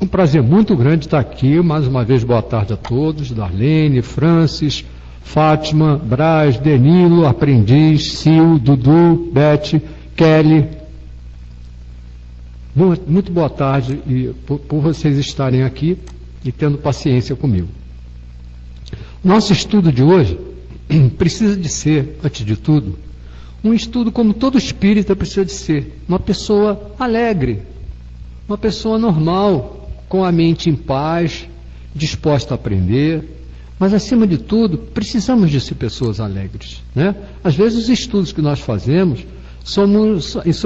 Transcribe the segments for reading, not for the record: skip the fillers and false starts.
Um prazer muito grande estar aqui. Mais uma vez, boa tarde a todos. Darlene, Francis, Fátima, Braz, Denilo, Aprendiz, Sil, Dudu, Beth, Kelly. Muito boa tarde e por vocês estarem aqui e tendo paciência comigo. Nosso estudo de hoje precisa de ser, antes de tudo, um estudo como todo espírita precisa de ser. Uma pessoa alegre, uma pessoa normal, com a mente em paz, disposta a aprender, mas acima de tudo, precisamos de ser pessoas alegres, né? Às vezes os estudos que nós fazemos são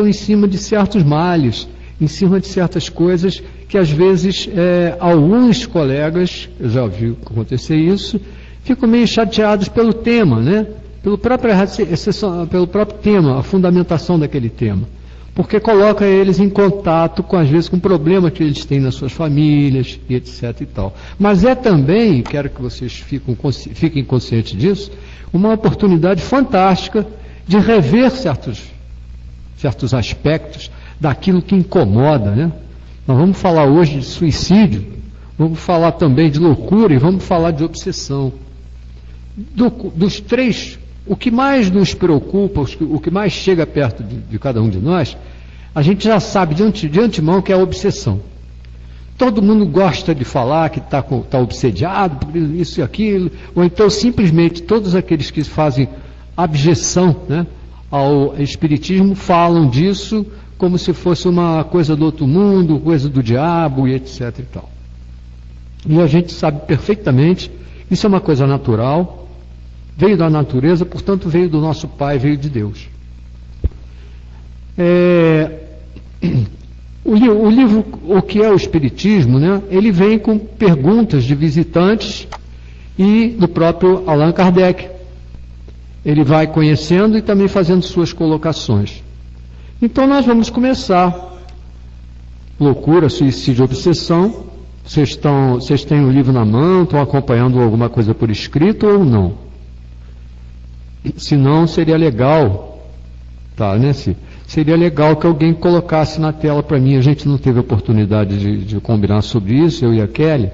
em cima de certos males, em cima de certas coisas que às vezes alguns colegas, eu já vi acontecer isso, ficam meio chateados pelo tema, né? Pelo próprio tema, a fundamentação daquele tema. Porque coloca eles em contato com, às vezes, com problemas que eles têm nas suas famílias, e etc. e tal. Mas é também, quero que vocês fiquem conscientes disso, uma oportunidade fantástica de rever certos aspectos daquilo que incomoda, né? Nós vamos falar hoje de suicídio, vamos falar também de loucura e vamos falar de obsessão. Dos três, o que mais nos preocupa, o que mais chega perto de cada um de nós, a gente já sabe de antemão que é a obsessão. Todo mundo gosta de falar que está obsediado por isso e aquilo, ou então simplesmente todos aqueles que fazem abjeção, né, ao espiritismo falam disso como se fosse uma coisa do outro mundo, coisa do diabo e etc. e tal. E a gente sabe perfeitamente, isso é uma coisa natural, veio da natureza, portanto veio do nosso Pai, veio de Deus. O livro, o que é o Espiritismo, né, ele vem com perguntas de visitantes e do próprio Allan Kardec. Ele vai conhecendo e também fazendo suas colocações. Então nós vamos começar. Loucura, suicídio, obsessão. Vocês têm o livro na mão, estão acompanhando alguma coisa por escrito ou não? Se não, seria legal, tá, né, seria legal que alguém colocasse na tela para mim. A gente não teve oportunidade de combinar sobre isso, eu e a Kelly,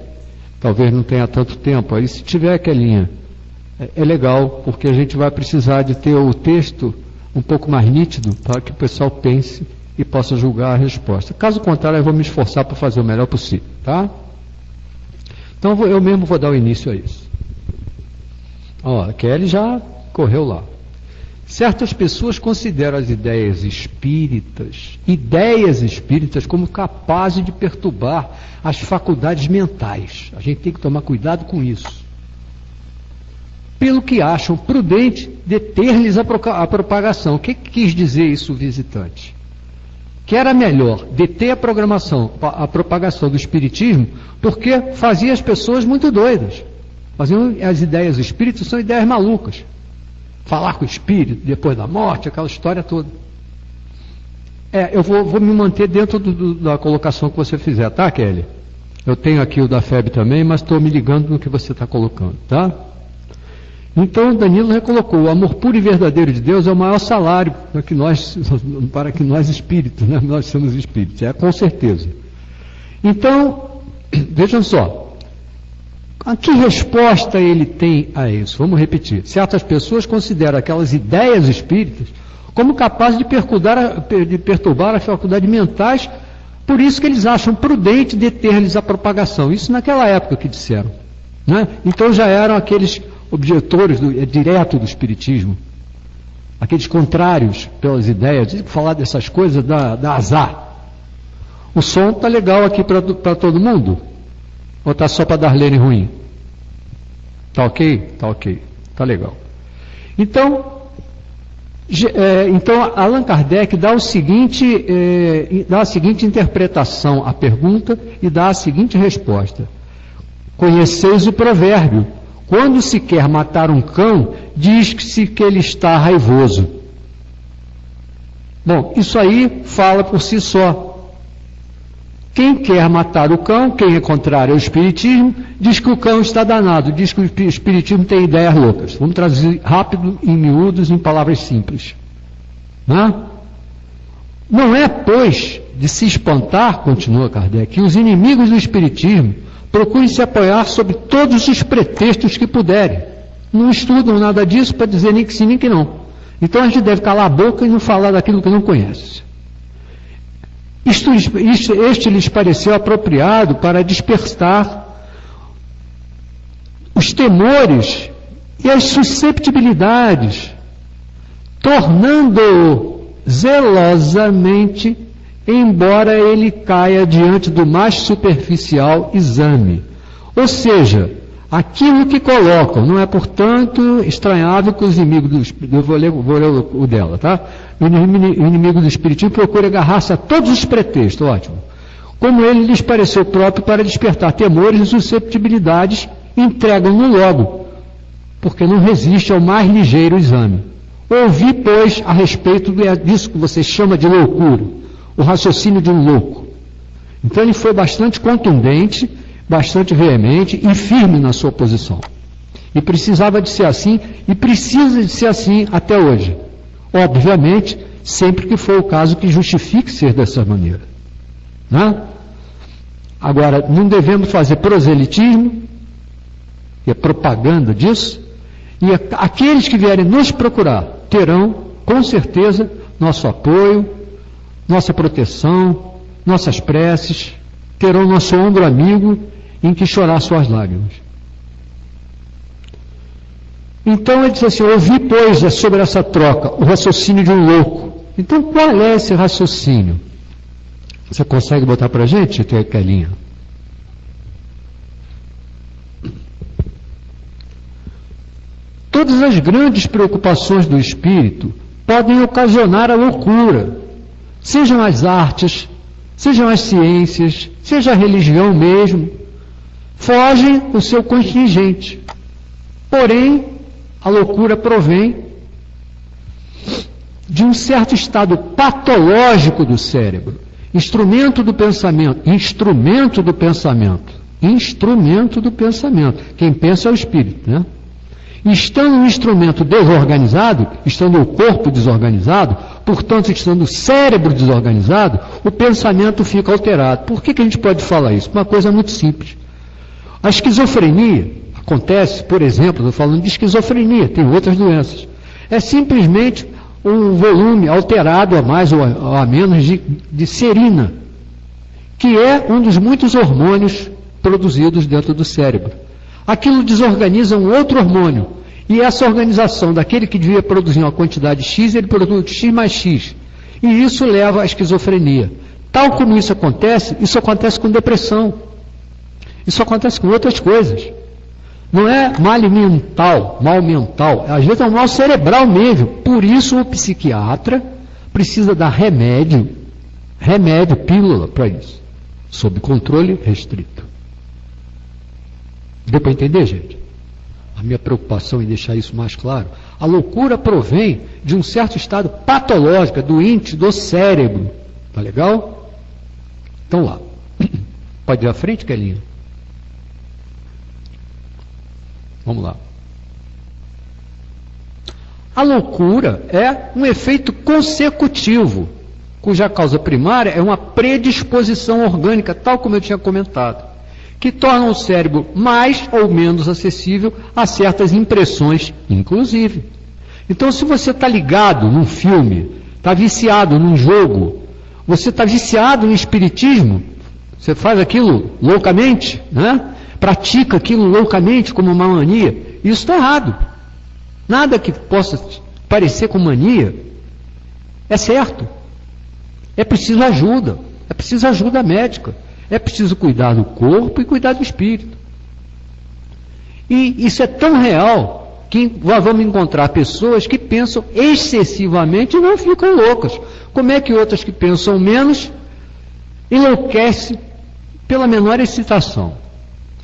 talvez não tenha tanto tempo. Aí se tiver, Kellinha, é legal, porque a gente vai precisar de ter o texto um pouco mais nítido para que o pessoal pense e possa julgar a resposta. Caso contrário, eu vou me esforçar para fazer o melhor possível, tá? Então eu mesmo vou dar o início a isso. Ó, a Kelly já correu lá. Certas pessoas consideram as ideias espíritas como capazes de perturbar as faculdades mentais. A gente tem que tomar cuidado com isso. Pelo que acham prudente deter-lhes a propagação. O que quis dizer isso o visitante? Que era melhor deter a propagação do espiritismo, porque fazia as pessoas muito doidas. As ideias espíritas são ideias malucas. Falar com o espírito depois da morte, aquela história toda. Eu vou me manter dentro da colocação que você fizer, tá, Kelly? Eu tenho aqui o da FEB também, mas estou me ligando no que você está colocando, tá? Então, Danilo recolocou: o amor puro e verdadeiro de Deus é o maior salário para que nós espíritos, né? Nós somos espíritos, com certeza. Então, vejam só. Que resposta ele tem a isso? Vamos repetir. Certas pessoas consideram aquelas ideias espíritas como capazes de perturbar as faculdades mentais, por isso que eles acham prudente deter-lhes a propagação. Isso naquela época que disseram, né? Então já eram aqueles objetores direto do espiritismo, aqueles contrários pelas ideias, de falar dessas coisas dá azar. O som está legal aqui para todo mundo? Ou está só para Darlene ruim? Está ok? Está ok. Está legal. Então, Allan Kardec dá a seguinte interpretação à pergunta e dá a seguinte resposta: conheceis o provérbio: quando se quer matar um cão, diz-se que ele está raivoso. Bom, isso aí fala por si só. Quem quer matar o cão, quem é contrário ao espiritismo, diz que o cão está danado, diz que o espiritismo tem ideias loucas. Vamos traduzir rápido, em miúdos, em palavras simples. Não é, pois, de se espantar, continua Kardec, que os inimigos do Espiritismo procurem se apoiar sobre todos os pretextos que puderem. Não estudam nada disso para dizer nem que sim, nem que não. Então a gente deve calar a boca e não falar daquilo que não conhece. Este lhes pareceu apropriado para dispersar os temores e as susceptibilidades, tornando-o zelosamente, embora ele caia diante do mais superficial exame. Ou seja, aquilo que colocam, não é, portanto, estranhável que os inimigos do Espiritismo, eu vou ler o dela, tá? O inimigo do Espiritismo procura agarrar-se a todos os pretextos, ótimo. Como ele lhes pareceu próprio para despertar temores e susceptibilidades, entregam-no logo, porque não resiste ao mais ligeiro exame. Ouvi, pois, a respeito disso que você chama de loucura, o raciocínio de um louco. Então ele foi bastante contundente, bastante veemente e firme na sua posição. E precisava de ser assim, e precisa de ser assim até hoje. Obviamente, sempre que for o caso que justifique ser dessa maneira. Né? Agora, não devemos fazer proselitismo, que é propaganda disso, e aqueles que vierem nos procurar terão, com certeza, nosso apoio, nossa proteção, nossas preces, terão nosso ombro amigo em que chorar suas lágrimas. Então ele diz assim, ouvi, pois, sobre essa troca, o raciocínio de um louco. Então qual é esse raciocínio? Você consegue botar para a gente, Kelinha? Todas as grandes preocupações do espírito podem ocasionar a loucura, sejam as artes, sejam as ciências, seja a religião mesmo, fogem o seu contingente. Porém, a loucura provém de um certo estado patológico do cérebro, instrumento do pensamento. Quem pensa é o espírito, né? Estando o instrumento desorganizado, estando o corpo desorganizado, portanto, estando o cérebro desorganizado, o pensamento fica alterado. Por que a gente pode falar isso? Uma coisa muito simples. A esquizofrenia acontece, por exemplo, estou falando de esquizofrenia, tem outras doenças. É simplesmente um volume alterado a mais ou a menos de serina, que é um dos muitos hormônios produzidos dentro do cérebro. Aquilo desorganiza um outro hormônio, e essa organização daquele que devia produzir uma quantidade X, ele produz X mais X. E isso leva à esquizofrenia. Tal como isso acontece com depressão. Isso acontece com outras coisas. Não é mal mental, às vezes é um mal cerebral mesmo. Por isso o psiquiatra precisa dar remédio, pílula para isso, sob controle restrito. Deu para entender, gente? A minha preocupação em deixar isso mais claro. A loucura provém de um certo estado patológico, doente do cérebro. Tá legal? Então lá. Pode ir à frente, Kelinha? Vamos lá. A loucura é um efeito consecutivo, cuja causa primária é uma predisposição orgânica, tal como eu tinha comentado, que torna o cérebro mais ou menos acessível a certas impressões, inclusive. Então, se você está ligado num filme, está viciado num jogo, você está viciado no espiritismo, você faz aquilo loucamente, né? Pratica aquilo loucamente como uma mania, isso está errado. Nada que possa parecer com mania é certo. É preciso ajuda médica. É preciso cuidar do corpo e cuidar do espírito. E isso é tão real que vamos encontrar pessoas que pensam excessivamente e não ficam loucas. Como é que outras que pensam menos enlouquecem pela menor excitação?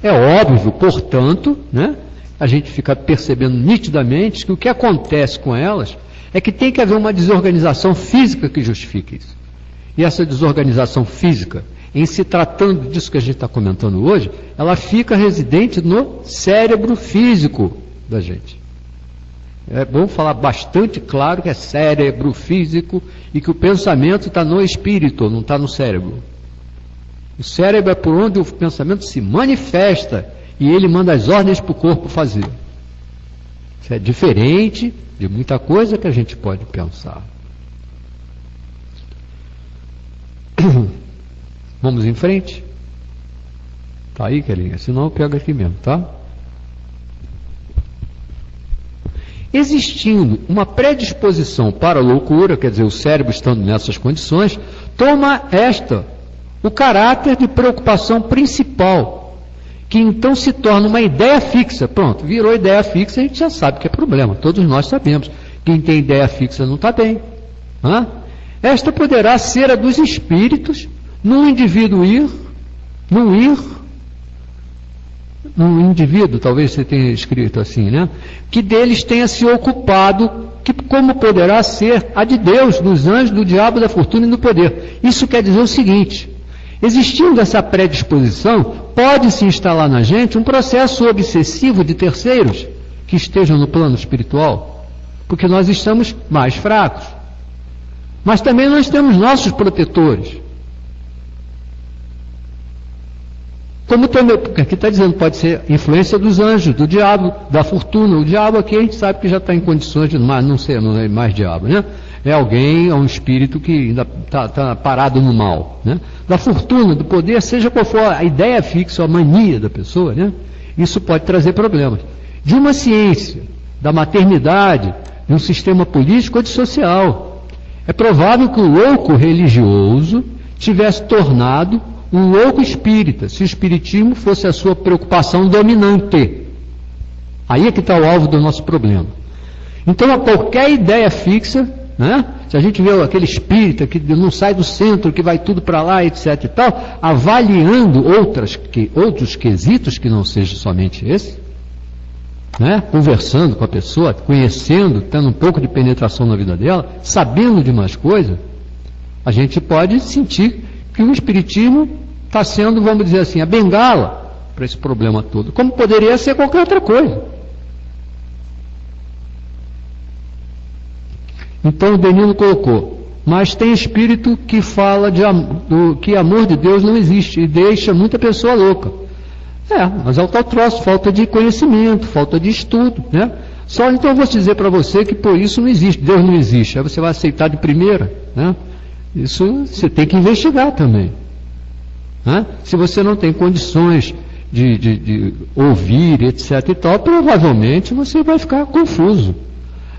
É óbvio, portanto, né, a gente fica percebendo nitidamente que o que acontece com elas é que tem que haver uma desorganização física que justifique isso. E essa desorganização física, em se tratando disso que a gente está comentando hoje, ela fica residente no cérebro físico da gente. É bom falar bastante claro que é cérebro físico e que o pensamento está no espírito, não está no cérebro. O cérebro é por onde o pensamento se manifesta e ele manda as ordens para o corpo fazer. Isso é diferente de muita coisa que a gente pode pensar. Vamos em frente? Tá aí, Kelinha? Senão eu pego aqui mesmo, tá? Existindo uma predisposição para a loucura, quer dizer, o cérebro estando nessas condições, toma o caráter de preocupação principal, que então se torna uma ideia fixa. Pronto, virou ideia fixa, a gente já sabe que é problema, todos nós sabemos. Quem tem ideia fixa não está bem. Esta poderá ser a dos espíritos, num indivíduo num indivíduo, talvez você tenha escrito assim, né? Que deles tenha se ocupado, que como poderá ser a de Deus, dos anjos, do diabo, da fortuna e do poder. Isso quer dizer o seguinte: existindo essa predisposição, pode-se instalar na gente um processo obsessivo de terceiros que estejam no plano espiritual, porque nós estamos mais fracos. Mas também nós temos nossos protetores. Como também, porque aqui está dizendo, pode ser influência dos anjos, do diabo, da fortuna. O diabo aqui a gente sabe que já está em condições de, não é mais diabo, né? É alguém, é um espírito que ainda está parado no mal, né? Da fortuna, do poder, seja qual for a ideia fixa, a mania da pessoa, né? Isso pode trazer problemas. De uma ciência, da maternidade, de um sistema político ou de social. É provável que o louco religioso tivesse tornado um louco espírita, se o espiritismo fosse a sua preocupação dominante. Aí é que está o alvo do nosso problema. Então, a qualquer ideia fixa, né? Se a gente vê aquele espírita que não sai do centro, que vai tudo para lá, etc e tal, avaliando outros quesitos que não seja somente esse, né? Conversando com a pessoa, conhecendo, tendo um pouco de penetração na vida dela, sabendo de mais coisas, a gente pode sentir que o espiritismo está sendo, vamos dizer assim, a bengala para esse problema todo, como poderia ser qualquer outra coisa. Então o Benino colocou, mas tem espírito que fala que amor de Deus não existe e deixa muita pessoa louca. Mas é o tal troço, falta de conhecimento, falta de estudo, né? Só então eu vou dizer para você que por isso não existe, Deus não existe, aí você vai aceitar de primeira, né? Isso você tem que investigar também. Se você não tem condições de ouvir, etc. e tal, provavelmente você vai ficar confuso.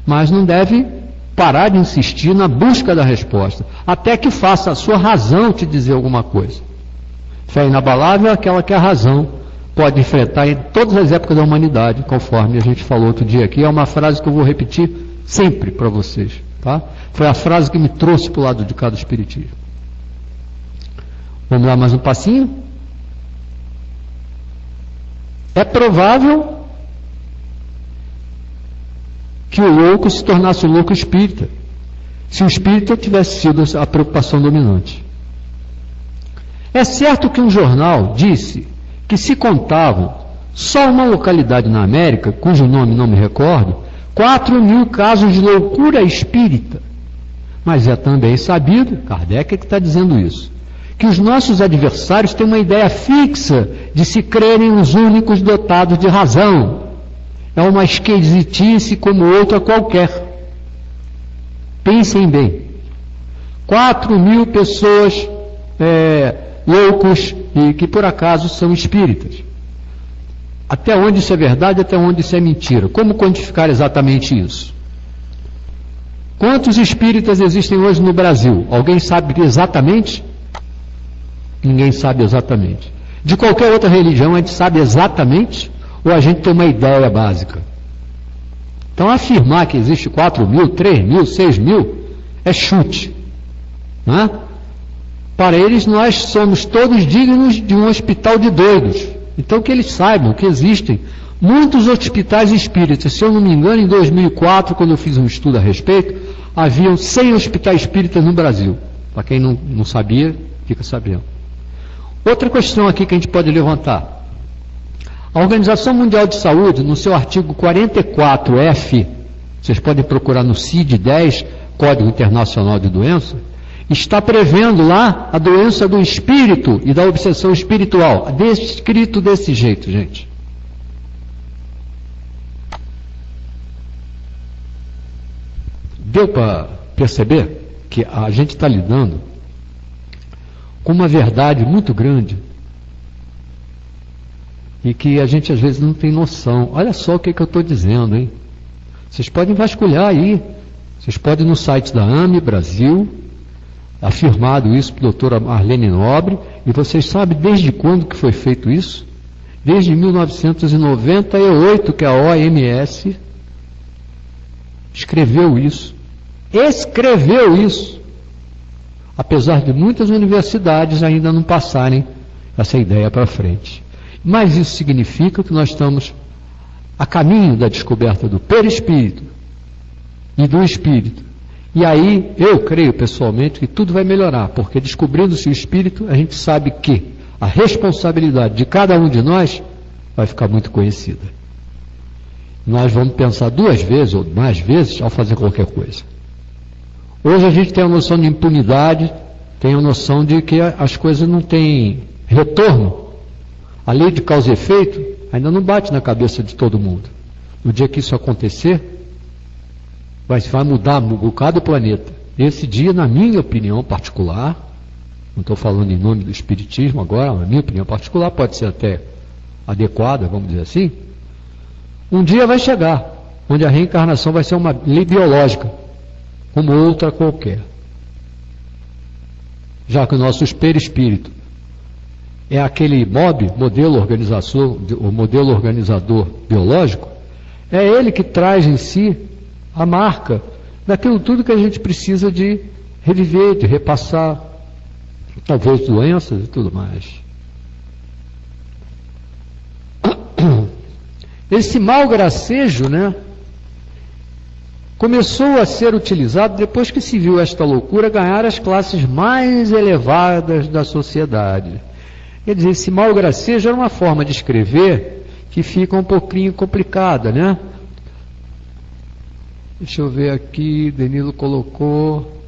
Mas não deve parar de insistir na busca da resposta, até que faça a sua razão te dizer alguma coisa. Fé inabalável é aquela que a razão pode enfrentar em todas as épocas da humanidade, conforme a gente falou outro dia aqui. É uma frase que eu vou repetir sempre para vocês. Tá? Foi a frase que me trouxe para o lado de cá do espiritismo. Vamos lá mais um passinho? É provável que o louco se tornasse o louco espírita, se o espírita tivesse sido a preocupação dominante. É certo que um jornal disse que se contavam só uma localidade na América, cujo nome não me recordo, 4.000 casos de loucura espírita. Mas é também sabido, Kardec é que está dizendo isso, que os nossos adversários têm uma ideia fixa de se crerem os únicos dotados de razão. É uma esquisitice como outra qualquer. Pensem bem. 4.000 pessoas loucos e que por acaso são espíritas. Até onde isso é verdade, até onde isso é mentira? Como quantificar exatamente isso? Quantos espíritas existem hoje no Brasil? Alguém sabe exatamente? Ninguém sabe exatamente. De qualquer outra religião, a gente sabe exatamente? Ou a gente tem uma ideia básica? Então, afirmar que existe 4.000, 3.000, 6.000 é chute. Né? Para eles, nós somos todos dignos de um hospital de doidos. Então, que eles saibam que existem muitos hospitais espíritas. Se eu não me engano, em 2004, quando eu fiz um estudo a respeito, haviam 100 hospitais espíritas no Brasil. Para quem não sabia, fica sabendo. Outra questão aqui que a gente pode levantar. A Organização Mundial de Saúde, no seu artigo 44F, vocês podem procurar no CID-10, Código Internacional de Doença, está prevendo lá a doença do espírito e da obsessão espiritual, descrito desse jeito, gente. Deu para perceber que a gente está lidando com uma verdade muito grande e que a gente às vezes não tem noção. Olha só o que eu estou dizendo, hein? Vocês podem vasculhar aí, vocês podem ir no site da AME Brasil, afirmado isso pela doutora Marlene Nobre, e vocês sabem desde quando que foi feito isso? Desde 1998 que a OMS escreveu isso, apesar de muitas universidades ainda não passarem essa ideia para frente. Mas isso significa que nós estamos a caminho da descoberta do perispírito e do espírito. E aí, eu creio pessoalmente que tudo vai melhorar, porque descobrindo-se o espírito, a gente sabe que a responsabilidade de cada um de nós vai ficar muito conhecida. Nós vamos pensar 2 vezes ou mais vezes ao fazer qualquer coisa. Hoje a gente tem a noção de impunidade, tem a noção de que as coisas não têm retorno. A lei de causa e efeito ainda não bate na cabeça de todo mundo. No dia que isso acontecer, vai mudar um bocado o planeta. Esse dia, na minha opinião particular, não estou falando em nome do Espiritismo agora, na minha opinião particular, pode ser até adequada, vamos dizer assim, um dia vai chegar, onde a reencarnação vai ser uma lei biológica, como outra qualquer. Já que o nosso perispírito é aquele modelo organizador biológico, é ele que traz em si a marca daquilo tudo que a gente precisa de reviver, de repassar, talvez doenças e tudo mais. Esse mau gracejo, né, começou a ser utilizado depois que se viu esta loucura ganhar as classes mais elevadas da sociedade. Quer dizer, esse mau gracejo era uma forma de escrever que fica um pouquinho complicada, né? Deixa eu ver aqui, Danilo colocou.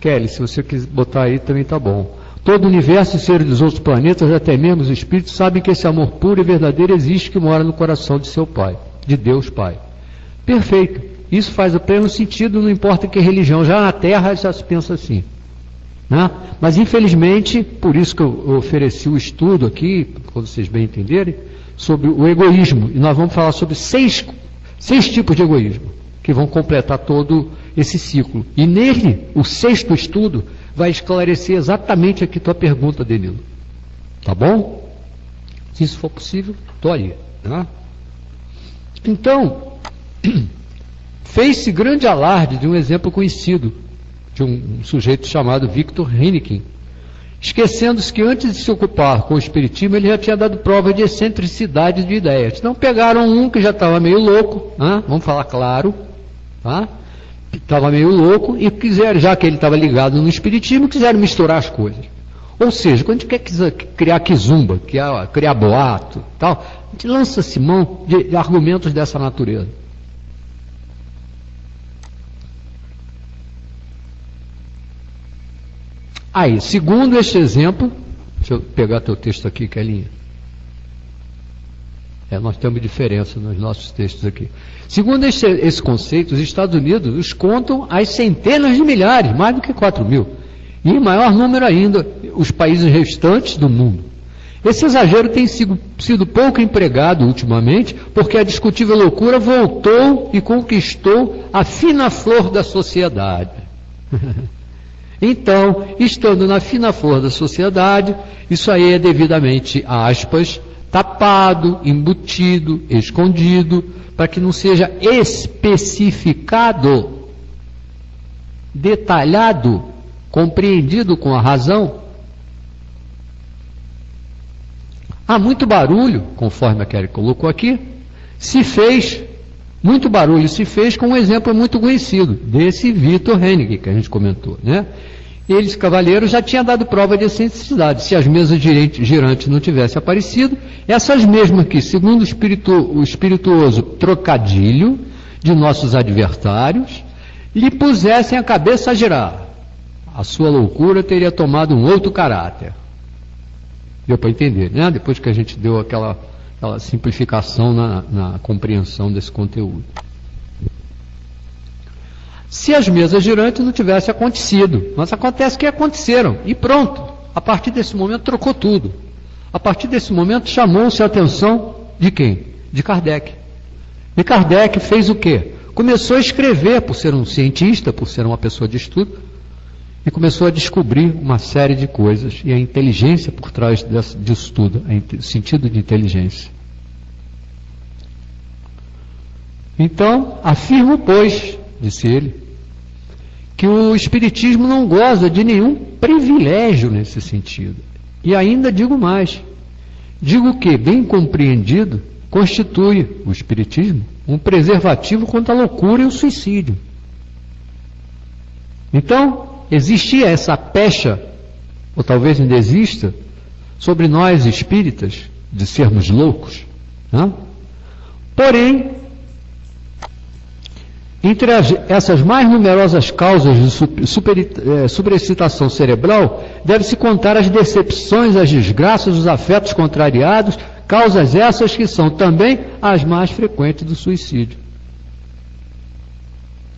Kelly, se você quiser botar aí também tá bom. Todo o universo e seres dos outros planetas, até mesmo os espíritos, sabem que esse amor puro e verdadeiro existe, que mora no coração de seu Pai, de Deus Pai. Perfeito. Isso faz o pleno sentido, não importa que religião. Já na Terra já se pensa assim, né? Mas infelizmente, por isso que eu ofereci o estudo aqui, para vocês bem entenderem, sobre o egoísmo. E nós vamos falar sobre seis tipos de egoísmo, que vão completar todo esse ciclo. E nele, o 6º estudo vai esclarecer exatamente aqui tua pergunta, Danilo. Tá bom? Se isso for possível, estou aí. Né? Então, fez-se grande alarde de um exemplo conhecido, de um sujeito chamado Victor Hennequin, esquecendo-se que antes de se ocupar com o espiritismo, ele já tinha dado prova de excentricidade de ideias. Então pegaram um que já estava meio louco, né? Vamos falar claro, tá? Estava meio louco e quiseram, já que ele estava ligado no espiritismo, quiseram misturar as coisas. Ou seja, quando a gente quer criar quizumba, criar boato, tal, a gente lança-se mão de argumentos dessa natureza. Aí, segundo este exemplo, deixa eu pegar teu texto aqui, Kelinha. Nós temos diferença nos nossos textos aqui. Segundo esse conceito, os Estados Unidos os contam às centenas de milhares, mais do que 4.000. E em maior número ainda, os países restantes do mundo. Esse exagero tem sido pouco empregado ultimamente, porque a discutível loucura voltou e conquistou a fina flor da sociedade. Então, estando na fina flor da sociedade, isso aí é devidamente, aspas, tapado, embutido, escondido, para que não seja especificado, detalhado, compreendido com a razão. Há muito barulho, conforme a Kelly colocou aqui, muito barulho se fez com um exemplo muito conhecido, desse Victor Hennequin, que a gente comentou, né? Eles, cavaleiros, já tinham dado prova de excentricidade. Se as mesas girantes não tivessem aparecido, essas mesmas que, segundo o espirituoso trocadilho, de nossos adversários lhe pusessem a cabeça a girar. A sua loucura teria tomado um outro caráter. Deu para entender, né? Depois que a gente deu aquela simplificação na compreensão desse conteúdo. Se as mesas girantes não tivessem acontecido, mas acontece que aconteceram, e pronto. A partir desse momento trocou tudo. A partir desse momento chamou-se a atenção de quem? De Kardec. E Kardec fez o quê? Começou a escrever, por ser um cientista, por ser uma pessoa de estudo, e começou a descobrir uma série de coisas, e a inteligência por trás disso tudo, o sentido de inteligência. Então, afirmo, pois, disse ele, que o Espiritismo não goza de nenhum privilégio nesse sentido. E ainda digo mais, digo que, bem compreendido, constitui o Espiritismo um preservativo contra a loucura e o suicídio. Então, existia essa pecha, ou talvez ainda exista, sobre nós espíritas, de sermos loucos, né? Porém, entre essas mais numerosas causas de superexcitação cerebral, deve-se contar as decepções, as desgraças, os afetos contrariados, causas essas que são também as mais frequentes do suicídio.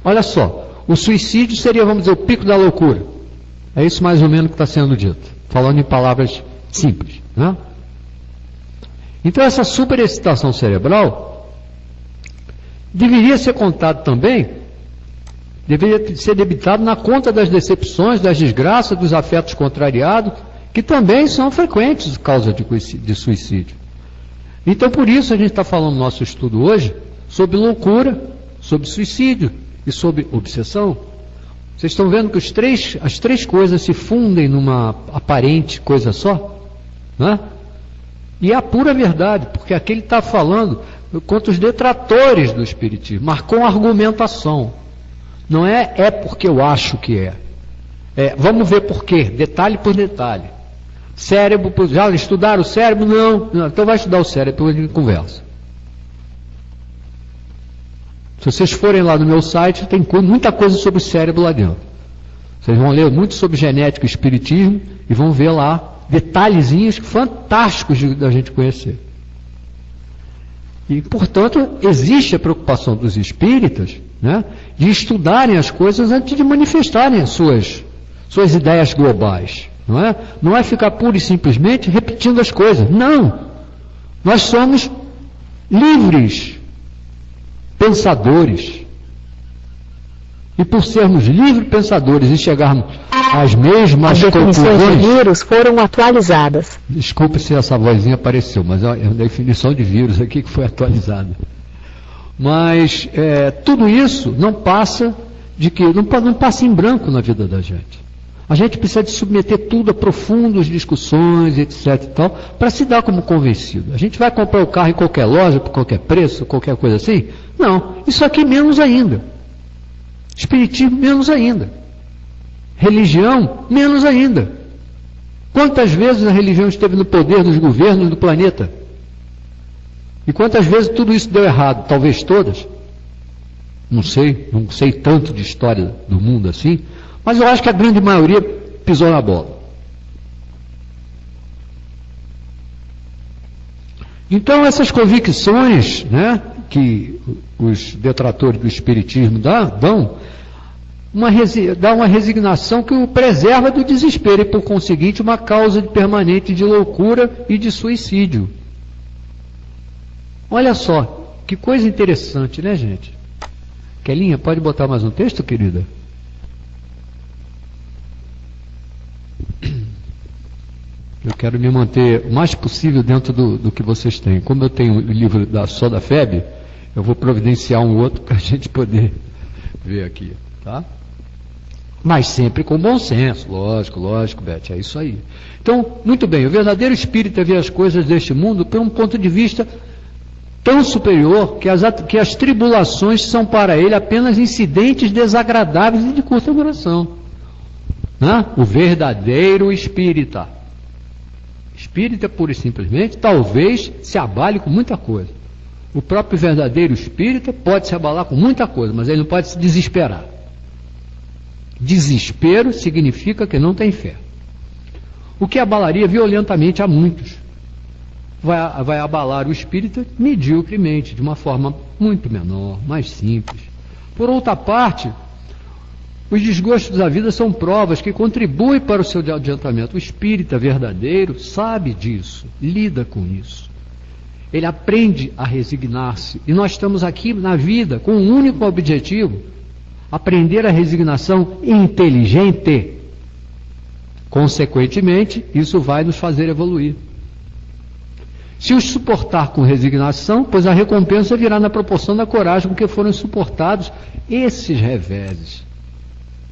Olha só, o suicídio seria, vamos dizer, o pico da loucura. É isso mais ou menos que está sendo dito, falando em palavras simples, né? Então essa superexcitação cerebral deveria ser contado também, deveria ser debitado na conta das decepções, das desgraças, dos afetos contrariados, que também são frequentes causa de suicídio. Então, por isso, a gente está falando no nosso estudo hoje sobre loucura, sobre suicídio e sobre obsessão. Vocês estão vendo que as três coisas se fundem numa aparente coisa só? Né? E é a pura verdade, porque aqui ele está falando contra os detratores do Espiritismo, mas com argumentação. Não é porque eu acho que é. Vamos ver por quê, detalhe por detalhe. Cérebro, já estudaram o cérebro? Não. Então vai estudar o cérebro, depois a gente conversa. Se vocês forem lá no meu site, tem muita coisa sobre o cérebro lá dentro. Vocês vão ler muito sobre genética e espiritismo e vão ver lá detalhezinhos fantásticos da gente conhecer. E, portanto, existe a preocupação dos espíritas, né, de estudarem as coisas antes de manifestarem as suas ideias globais. Não é ficar pura e simplesmente repetindo as coisas. Não! Nós somos livres pensadores. E por sermos livres pensadores e chegarmos às mesmas conclusões... As definições de vírus foram atualizadas. Desculpe se essa vozinha apareceu, mas é a definição de vírus aqui que foi atualizada. Mas tudo isso não passa não passa em branco na vida da gente. A gente precisa de submeter tudo a profundas discussões, etc. e tal, para se dar como convencido. A gente vai comprar o carro em qualquer loja, por qualquer preço, qualquer coisa assim? Não, isso aqui menos ainda. Espiritismo, menos ainda. Religião, menos ainda. Quantas vezes a religião esteve no poder dos governos do planeta? E quantas vezes tudo isso deu errado? Talvez todas. Não sei tanto de história do mundo assim, mas eu acho que a grande maioria pisou na bola. Então essas convicções, né, que os detratores do Espiritismo dão uma resignação que o preserva do desespero e, por conseguinte, uma causa permanente de loucura e de suicídio. Olha só, que coisa interessante, né, gente? Kelinha, pode botar mais um texto, querida? Eu quero me manter o mais possível dentro do que vocês têm. Como eu tenho o livro só da FEB, eu vou providenciar um outro para a gente poder ver aqui, tá? Mas sempre com bom senso, lógico, Beth, é isso aí. Então, muito bem, o verdadeiro espírita vê as coisas deste mundo por um ponto de vista tão superior que as tribulações são para ele apenas incidentes desagradáveis e de curta duração. Né? O verdadeiro espírita. Espírita, pura e simplesmente, talvez se abale com muita coisa. O próprio verdadeiro espírita pode se abalar com muita coisa, mas ele não pode se desesperar. Desespero significa que não tem fé. O que abalaria violentamente a muitos. Vai abalar o espírita mediocremente, de uma forma muito menor, mais simples. Por outra parte, os desgostos da vida são provas que contribuem para o seu adiantamento. O espírita verdadeiro sabe disso, lida com isso. Ele aprende a resignar-se. E nós estamos aqui na vida com um único objetivo: aprender a resignação inteligente. Consequentemente, isso vai nos fazer evoluir. Se os suportar com resignação, pois a recompensa virá na proporção da coragem com que foram suportados esses reveses,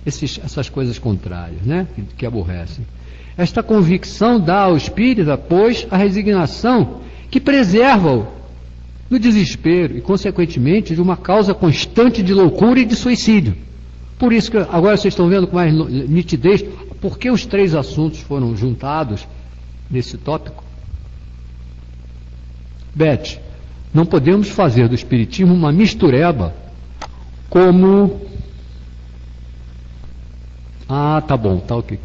essas coisas contrárias, né, que aborrecem. Esta convicção dá ao espírita, pois, a resignação que preserva-o do desespero e, consequentemente, de uma causa constante de loucura e de suicídio. Por isso que agora vocês estão vendo com mais nitidez por que os três assuntos foram juntados nesse tópico. Beth, não podemos fazer do espiritismo uma mistureba como... Ah, tá bom, tá o que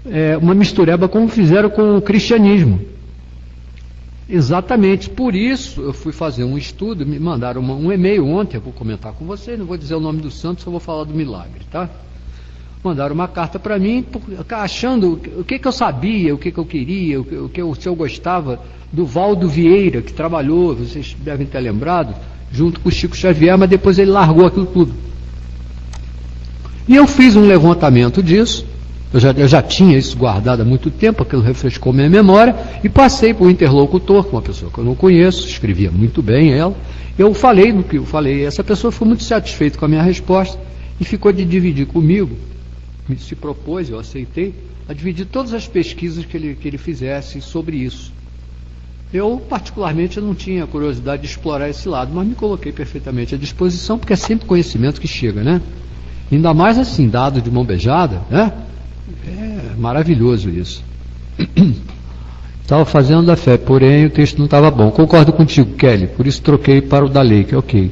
é. Uma mistureba como fizeram com o cristianismo. Exatamente, por isso eu fui fazer um estudo, me mandaram um e-mail ontem, eu vou comentar com vocês, não vou dizer o nome do santo, só vou falar do milagre, tá? Mandaram uma carta para mim, achando o que eu sabia, o que eu queria, se eu gostava do Valdo Vieira, que trabalhou, vocês devem ter lembrado, junto com o Chico Xavier, mas depois ele largou aquilo tudo. E eu fiz um levantamento disso, eu já tinha isso guardado há muito tempo, aquilo refrescou minha memória, e passei para o interlocutor, que é uma pessoa que eu não conheço, escrevia muito bem ela, eu falei no que eu falei, essa pessoa foi muito satisfeita com a minha resposta, e ficou de dividir comigo, se propôs, eu aceitei, a dividir todas as pesquisas que ele fizesse sobre isso. Eu, particularmente, não tinha curiosidade de explorar esse lado, mas me coloquei perfeitamente à disposição, porque é sempre conhecimento que chega, né? Ainda mais assim, dado de mão beijada, né? É maravilhoso isso. Estava fazendo da fé, porém o texto não estava bom. Concordo contigo, Kelly, por isso troquei para o da lei, que é ok.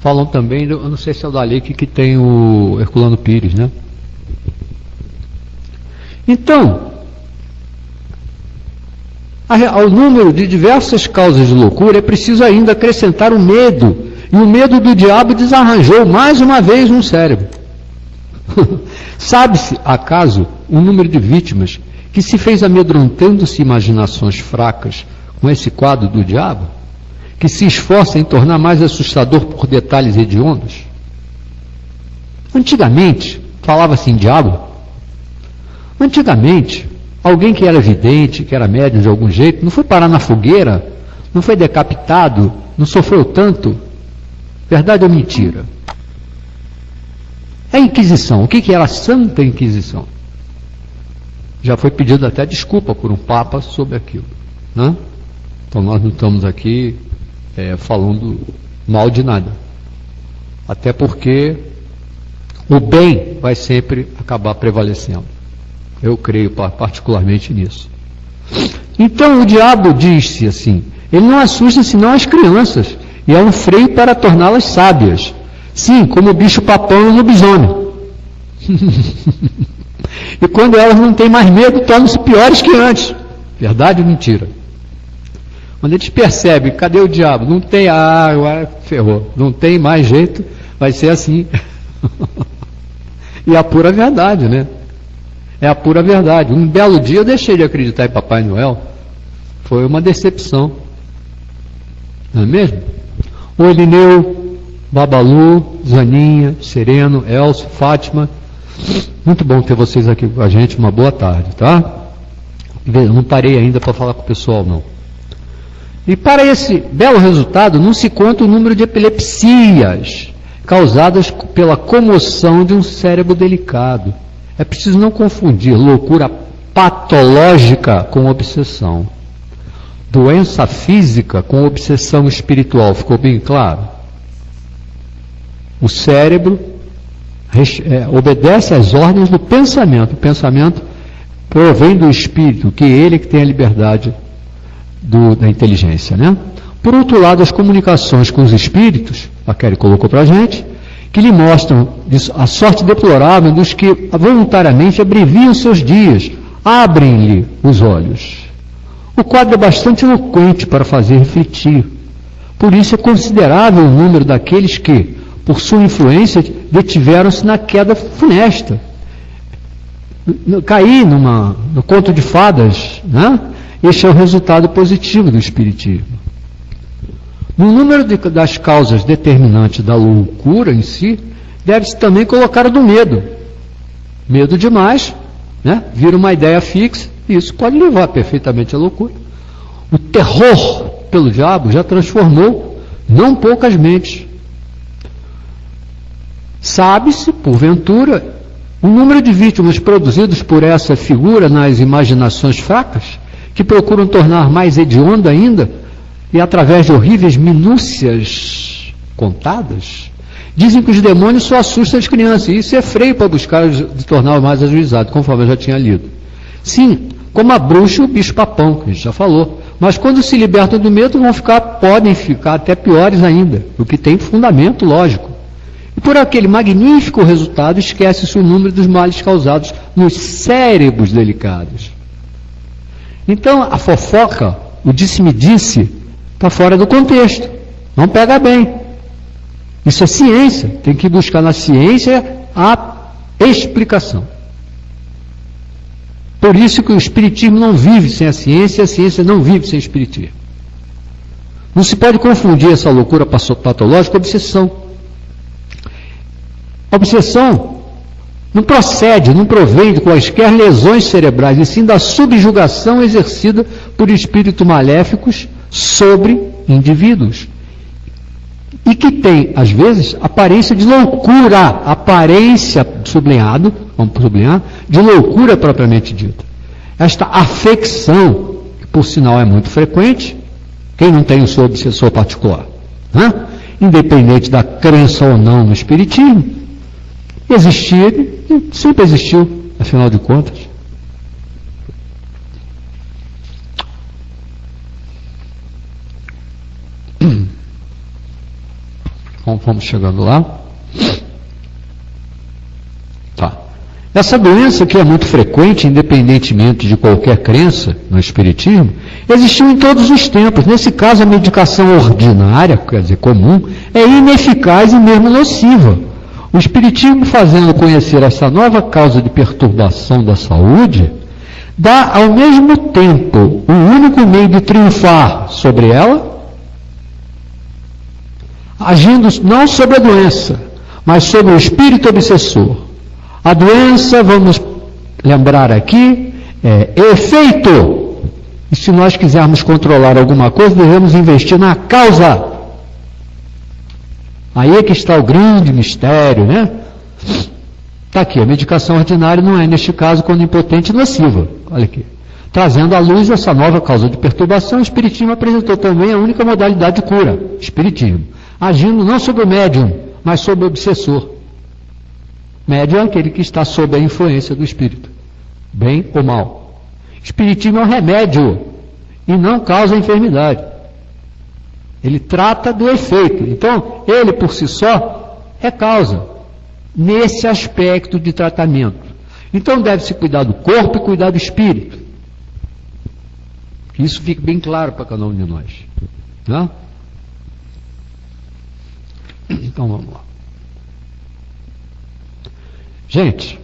Falam também, eu não sei se é o da lei que tem o Herculano Pires, né? Então, ao número de diversas causas de loucura é preciso ainda acrescentar o medo, e o medo do diabo desarranjou mais uma vez um cérebro. Sabe-se, acaso, o número de vítimas que se fez amedrontando-se imaginações fracas com esse quadro do diabo, que se esforça em tornar mais assustador por detalhes hediondos? Antigamente, falava-se em diabo. Antigamente, alguém que era vidente, que era médium de algum jeito, não foi parar na fogueira, não foi decapitado, não sofreu tanto. Verdade ou mentira? A Inquisição, o que era a Santa Inquisição? Já foi pedido até desculpa por um Papa sobre aquilo, né? Então nós não estamos aqui falando mal de nada. Até porque o bem vai sempre acabar prevalecendo. Eu creio particularmente nisso. Então o diabo diz-se assim, ele não assusta senão as crianças, e é um freio para torná-las sábias. Sim, como o bicho papão e o lobisomem. E quando elas não têm mais medo, tornam-se piores que antes. Verdade ou mentira? Quando eles percebem, cadê o diabo? Não tem, agora ferrou. Não tem mais jeito, vai ser assim. E é a pura verdade, né? É a pura verdade. Um belo dia eu deixei de acreditar em Papai Noel. Foi uma decepção. Não é mesmo? O Elineu, Babalu, Zaninha, Sereno, Elcio, Fátima. Muito bom ter vocês aqui com a gente. Uma boa tarde, tá? Eu não parei ainda para falar com o pessoal, não. E para esse belo resultado, não se conta o número de epilepsias causadas pela comoção de um cérebro delicado. É preciso não confundir loucura patológica com obsessão. Doença física com obsessão espiritual. Ficou bem claro? O cérebro obedece às ordens do pensamento. O pensamento provém do espírito, que é ele que tem a liberdade da inteligência, né? Por outro lado, as comunicações com os espíritos, a Kelly colocou para a gente, que lhe mostram a sorte deplorável dos que voluntariamente abreviam seus dias, abrem-lhe os olhos. O quadro é bastante eloquente para fazer refletir. Por isso é considerável o número daqueles que, por sua influência, detiveram-se na queda funesta. Cair no conto de fadas, né? Este é o resultado positivo do Espiritismo. No número das causas determinantes da loucura em si, deve-se também colocar a do medo. Medo demais, né? Vira uma ideia fixa, e isso pode levar perfeitamente à loucura. O terror pelo diabo já transformou não poucas mentes. Sabe-se, porventura, o número de vítimas produzidos por essa figura nas imaginações fracas, que procuram tornar mais hedionda ainda, e através de horríveis minúcias contadas, dizem que os demônios só assustam as crianças, e isso é freio para buscar de torná-lo mais ajuizado, conforme eu já tinha lido. Sim, como a bruxa e o bicho-papão, que a gente já falou. Mas quando se libertam do medo, podem ficar até piores ainda, o que tem fundamento lógico. E por aquele magnífico resultado, esquece-se o número dos males causados nos cérebros delicados. Então, a fofoca, o disse-me-disse, está fora do contexto. Não pega bem. Isso é ciência. Tem que buscar na ciência a explicação. Por isso que o Espiritismo não vive sem a ciência não vive sem o Espiritismo. Não se pode confundir essa loucura patológica com obsessão. A obsessão não procede, não provém de quaisquer lesões cerebrais, e sim da subjugação exercida por espíritos maléficos sobre indivíduos. E que tem, às vezes, aparência de loucura, aparência, sublinhado, vamos sublinhar, de loucura propriamente dita. Esta afecção, que por sinal é muito frequente, quem não tem o seu obsessor particular, né? Independente da crença ou não no Espiritismo, existir, sempre existiu, afinal de contas. Vamos chegando lá. Tá. Essa doença, que é muito frequente, independentemente de qualquer crença no Espiritismo, existiu em todos os tempos. Nesse caso, a medicação ordinária, quer dizer, comum, é ineficaz e mesmo nociva. O Espiritismo, fazendo conhecer essa nova causa de perturbação da saúde, dá ao mesmo tempo o único meio de triunfar sobre ela, agindo não sobre a doença, mas sobre o espírito obsessor. A doença, vamos lembrar aqui, é efeito. E se nós quisermos controlar alguma coisa, devemos investir na causa. Aí é que está o grande mistério, né? Está aqui, a medicação ordinária não é, neste caso, quando impotente, nociva. Olha aqui. Trazendo à luz essa nova causa de perturbação, o Espiritismo apresentou também a única modalidade de cura, Espiritismo. Agindo não sobre o médium, mas sobre o obsessor. Médium é aquele que está sob a influência do espírito, bem ou mal. Espiritismo é um remédio e não causa enfermidade. Ele trata do efeito. Então, ele por si só é causa, nesse aspecto de tratamento. Então, deve-se cuidar do corpo e cuidar do espírito. Que isso fique bem claro para cada um de nós. Né? Então vamos lá. Gente,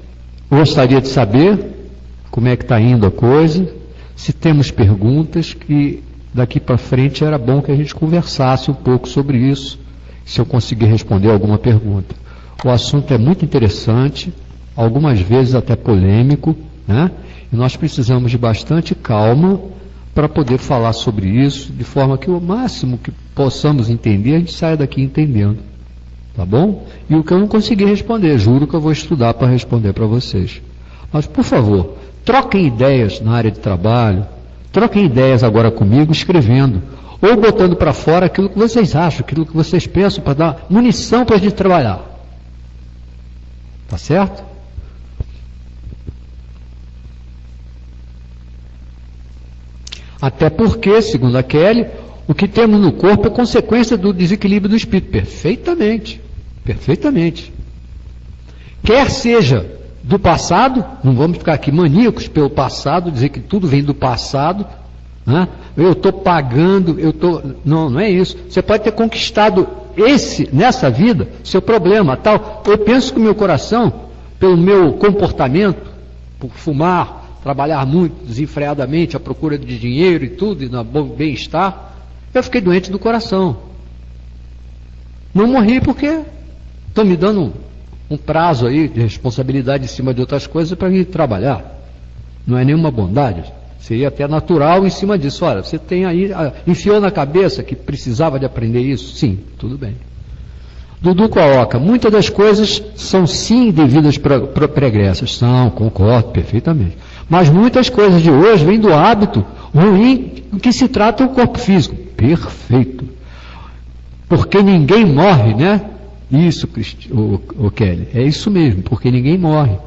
eu gostaria de saber como é que está indo a coisa, se temos perguntas, que daqui para frente era bom que a gente conversasse um pouco sobre isso, se eu conseguir responder alguma pergunta. O assunto é muito interessante, algumas vezes até polêmico, né? E nós precisamos de bastante calma para poder falar sobre isso, de forma que o máximo que possamos entender, a gente saia daqui entendendo. Tá bom? E o que eu não consegui responder, juro que eu vou estudar para responder para vocês. Mas, por favor, troquem ideias na área de trabalho, troquem ideias agora comigo, escrevendo, ou botando para fora aquilo que vocês acham, aquilo que vocês pensam, para dar munição para a gente trabalhar. Tá certo? Até porque, segundo a Kelly, o que temos no corpo é consequência do desequilíbrio do espírito. Perfeitamente. Perfeitamente. Quer seja do passado, não vamos ficar aqui maníacos pelo passado, dizer que tudo vem do passado, né? Eu estou pagando, não é isso. Você pode ter conquistado nessa vida, seu problema, tal. Eu penso que o meu coração, pelo meu comportamento, por fumar, trabalhar muito desenfreadamente, à procura de dinheiro e tudo, e no bem-estar, eu fiquei doente do coração. Não morri porque estão me dando um prazo aí de responsabilidade em cima de outras coisas para ir trabalhar. Não é nenhuma bondade. Seria até natural em cima disso. Olha, você tem aí, enfiou na cabeça que precisava de aprender isso? Sim, tudo bem. Dudu coloca, muitas das coisas são sim devidas pregressas. São, concordo perfeitamente. Mas muitas coisas de hoje vêm do hábito ruim que se trata o corpo físico. Perfeito. Porque ninguém morre, né? Isso, o Kelly, é isso mesmo, porque ninguém morre.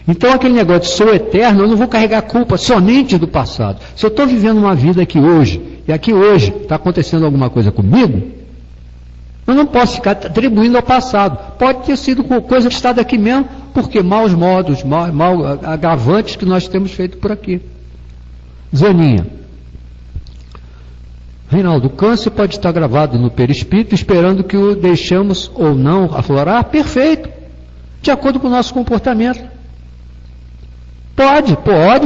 Então aquele negócio de sou eterno, eu não vou carregar culpa somente do passado. Se eu estou vivendo uma vida aqui hoje, e aqui hoje está acontecendo alguma coisa comigo, eu não posso ficar atribuindo ao passado. Pode ter sido coisa que está daqui mesmo, porque maus modos, mal agravantes que nós temos feito por aqui. Zaninha. Reinaldo, o câncer pode estar gravado no perispírito, esperando que o deixamos ou não aflorar? Perfeito. De acordo com o nosso comportamento. Pode,